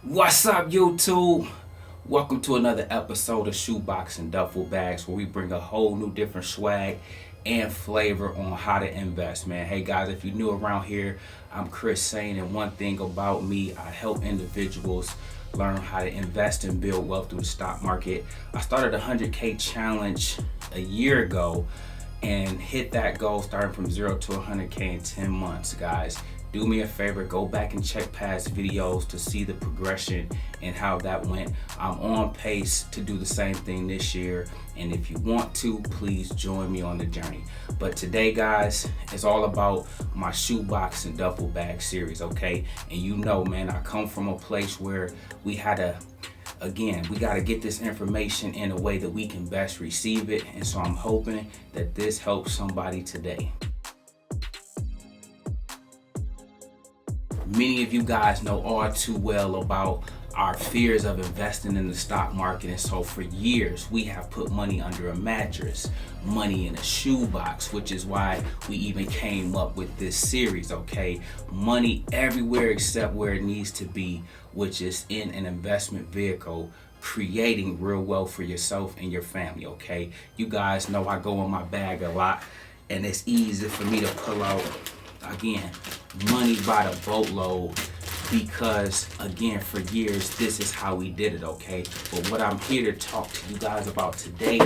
What's up, YouTube? Welcome to another episode of Shoebox and Duffel Bags, where we bring a whole new different swag and flavor on how to invest, man. Hey guys, if you're new around here, I'm Chris saying, and one thing about me, I help individuals learn how to invest and build wealth through the stock market. I started a 100K challenge a year ago and hit that goal starting from 0 to 100K in 10 months, guys. Do me a favor, go back and check past videos to see the progression and how that went. I'm on pace to do the same thing this year, and if you want to, please join me on the journey. But today, guys, it's all about my shoebox and duffel bag series, okay? And you know, man, I come from a place where we got to get this information in a way that we can best receive it, and so I'm hoping that this helps somebody today. Many of you guys know all too well about our fears of investing in the stock market, and so for years we have put money under a mattress, money in a shoebox, which is why we even came up with this series, okay? Money everywhere except where it needs to be, which is in an investment vehicle, creating real wealth for yourself and your family, okay? You guys know I go in my bag a lot, and it's easy for me to pull out, again, money by the boatload, because again, for years this is how we did it, okay? But what I'm here to talk to you guys about today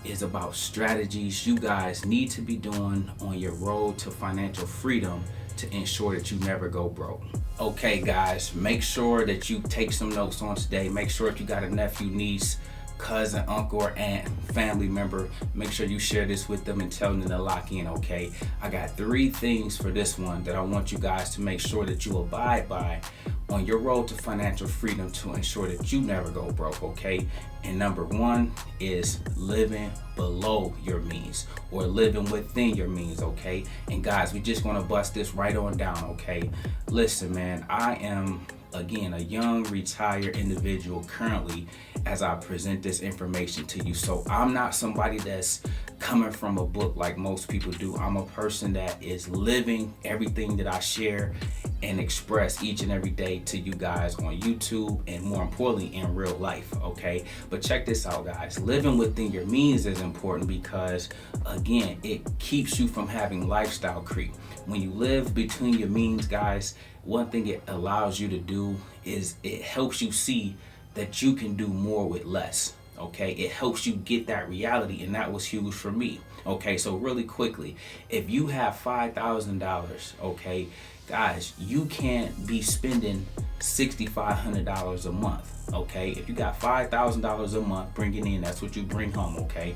is about strategies you guys need to be doing on your road to financial freedom to ensure that you never go broke. Okay guys, make sure that you take some notes on today. Make sure if you got a nephew, niece, cousin, uncle, or aunt, family member, make sure you share this with them and tell them to lock in, okay? I got 3 things for this one that I want you guys to make sure that you abide by on your road to financial freedom to ensure that you never go broke, okay? And number 1 is living below your means, or living within your means, okay? And guys, we just want to bust this right on down, okay? Listen, man, I am, again, a young retired individual currently as I present this information to you. So I'm not somebody that's coming from a book like most people do. I'm a person that is living everything that I share and express each and every day to you guys on YouTube, and more importantly in real life, okay? But check this out, guys. Living within your means is important because, again, it keeps you from having lifestyle creep. When you live between your means, guys, one thing it allows you to do is it helps you see that you can do more with less, okay? It helps you get that reality, and that was huge for me, okay? So really quickly, if you have $5,000, okay, guys, you can't be spending $6,500 a month, okay? If you got $5,000 a month bringing in, that's what you bring home, okay?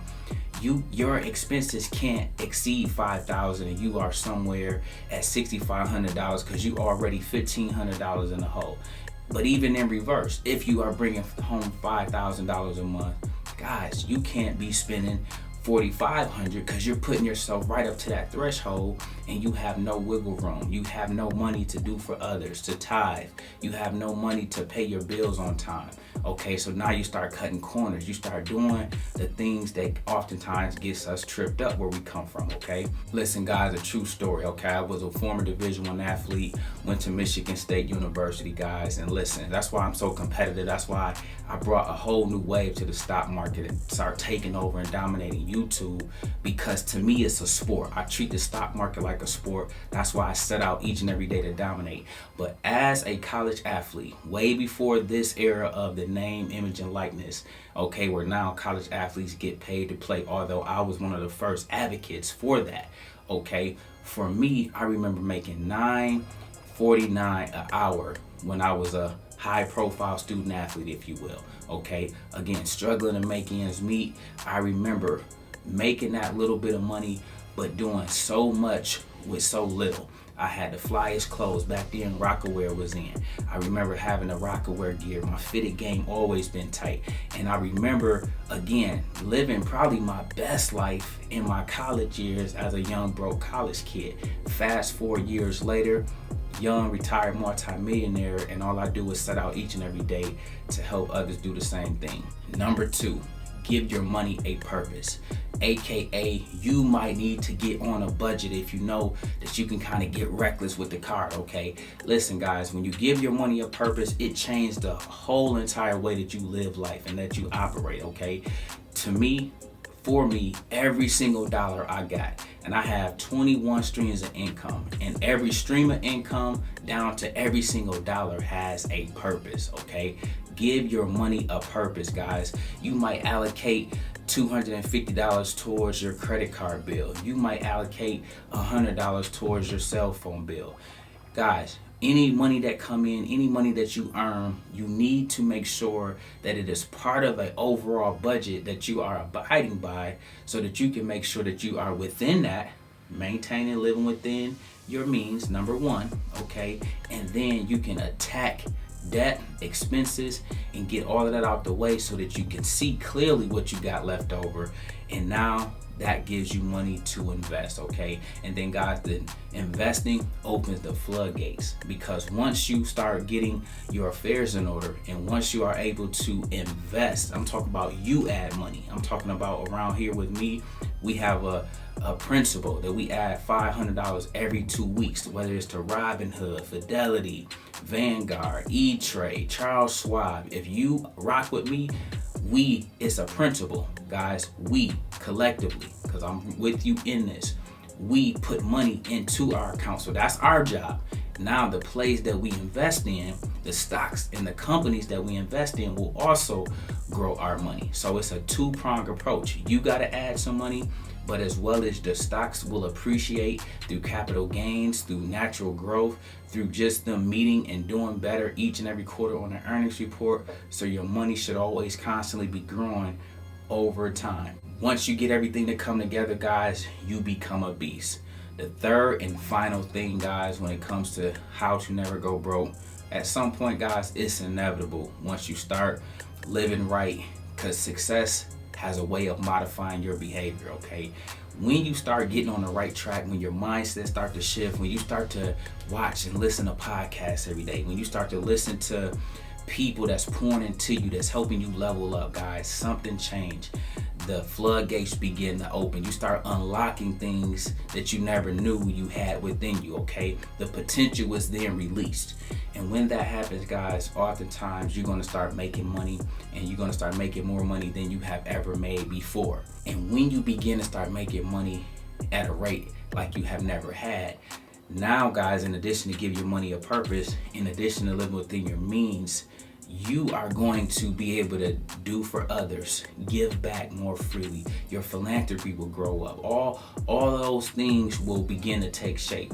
Your expenses can't exceed $5,000 and you are somewhere at $6,500 because you already $1,500 in the hole. But even in reverse, if you are bringing home $5,000 a month, guys, you can't be spending $4,500 because you're putting yourself right up to that threshold and you have no wiggle room. You have no money to do for others, to tithe. You have no money to pay your bills on time. Okay, so now you start cutting corners. You start doing the things that oftentimes gets us tripped up where we come from, okay? Listen, guys, a true story, okay? I was a former Division I athlete, went to Michigan State University, guys, and listen, that's why I'm so competitive. That's why I brought a whole new wave to the stock market and start taking over and dominating YouTube, because to me it's a sport. I treat the stock market like a sport. That's why I set out each and every day to dominate. But as a college athlete, way before this era of the name, image, and likeness, okay, where now college athletes get paid to play, although I was one of the first advocates for that, okay? For me, I remember making $9.49 an hour when I was a high profile student athlete, if you will, okay? Again, struggling to make ends meet. I remember making that little bit of money, but doing so much with so little. I had the flyest clothes. Back then, Rockaware was in. I remember having the Rockaware gear. My fitted game always been tight. And I remember, again, living probably my best life in my college years as a young broke college kid. Fast 4 years later, young retired multimillionaire, and all I do is set out each and every day to help others do the same thing. Number 2, give your money a purpose. AKA, you might need to get on a budget if you know that you can kind of get reckless with the card, okay? Listen, guys, when you give your money a purpose, it changed the whole entire way that you live life and that you operate, okay? To me, for me, every single dollar I got, and I have 21 streams of income, and every stream of income down to every single dollar has a purpose, okay? Give your money a purpose, guys. You might allocate $250 towards your credit card bill. You might allocate $100 towards your cell phone bill. Guys, any money that come in, any money that you earn, you need to make sure that it is part of an overall budget that you are abiding by, so that you can make sure that you are within that, maintaining, living within your means, number one, okay? And then you can attack debt, expenses, and get all of that out the way so that you can see clearly what you got left over. And now that gives you money to invest, okay? And then, guys, the investing opens the floodgates, because once you start getting your affairs in order and once you are able to invest, I'm talking about you add money. I'm talking about around here with me, we have a principle that we add $500 every 2 weeks, whether it's to Robinhood, Fidelity, Vanguard, E-Trade, Charles Schwab. If you rock with me, it's a principle, guys. We collectively, because I'm with you in this, we put money into our account. So that's our job. Now the plays that we invest in, the stocks and the companies that we invest in, will also grow our money. So it's a two-pronged approach. You got to add some money, but as well as the stocks will appreciate through capital gains, through natural growth, through just them meeting and doing better each and every quarter on their earnings report. So your money should always constantly be growing over time. Once you get everything to come together, guys, you become a beast. The third and final thing, guys, when it comes to how to never go broke, at some point, guys, it's inevitable once you start living right, because success has a way of modifying your behavior, okay? When you start getting on the right track, when your mindset starts to shift, when you start to watch and listen to podcasts every day, when you start to listen to people that's pouring into you, that's helping you level up, guys, something changed. The floodgates begin to open. You start unlocking things that you never knew you had within you, okay? The potential was then released. And when that happens, guys, oftentimes you're going to start making money, and you're going to start making more money than you have ever made before. And when you begin to start making money at a rate like you have never had, now, guys, in addition to give your money a purpose, in addition to living within your means, you are going to be able to do for others, give back more freely. Your philanthropy will grow up. All of those things will begin to take shape.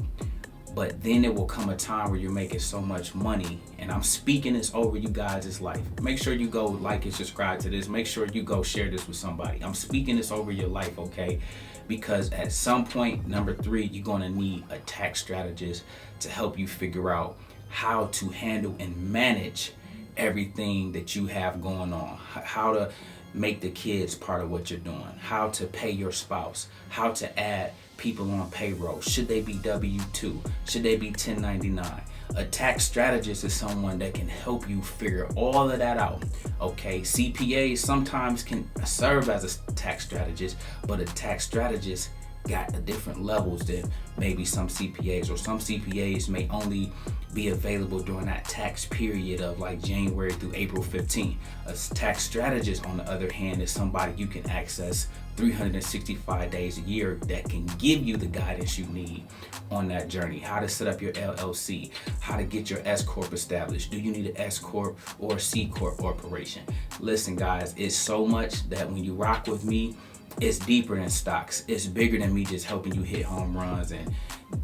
But then there will come a time where you're making so much money, and I'm speaking this over you guys' life. Make sure you go like and subscribe to this. Make sure you go share this with somebody. I'm speaking this over your life, okay? Because at some point, number 3, you're gonna need a tax strategist to help you figure out how to handle and manage everything that you have going on, how to make the kids part of what you're doing, how to pay your spouse, how to add people on payroll. Should they be W-2? Should they be 1099? A tax strategist is someone that can help you figure all of that out, okay? CPAs sometimes can serve as a tax strategist, but a tax strategist got different levels than maybe some CPAs, or some CPAs may only be available during that tax period of like January through April 15. A tax strategist, on the other hand, is somebody you can access 365 days a year that can give you the guidance you need on that journey. How to set up your LLC, how to get your S Corp established. Do you need an S Corp or a C Corp operation? Listen, guys, it's so much that when you rock with me, it's deeper than stocks. It's bigger than me just helping you hit home runs and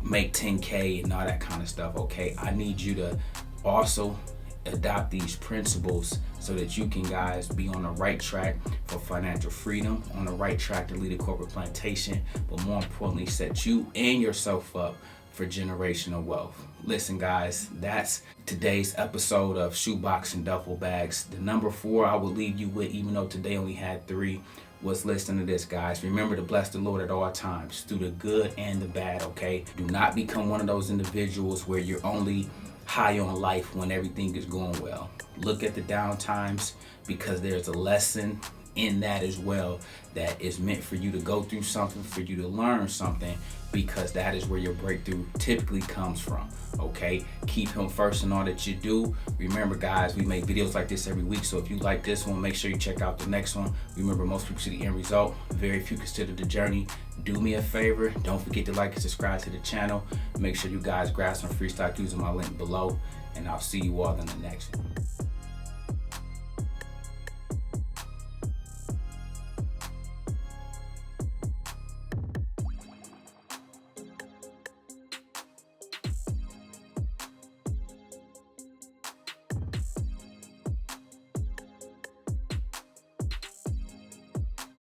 make 10K and all that kind of stuff, okay? I need you to also adopt these principles so that you can, guys, be on the right track for financial freedom, on the right track to lead a corporate plantation, but more importantly, set you and yourself up for generational wealth. Listen, guys, that's today's episode of Shoebox and Duffel Bags. The number 4 I will leave you with, even though today only had 3, was listen to this, guys. Remember to bless the Lord at all times, through the good and the bad, okay? Do not become one of those individuals where you're only high on life when everything is going well. Look at the down times, because there's a lesson in that as well, that is meant for you to go through something, for you to learn something, because that is where your breakthrough typically comes from. Okay, keep him first in all that you do. Remember guys, we make videos like this every week, so if you like this one, make sure you check out the next one. Remember, most people see the end result, very few consider the journey. Do me a favor, don't forget to like and subscribe to the channel. Make sure you guys grab some free stock using my link below, and I'll see you all in the next one.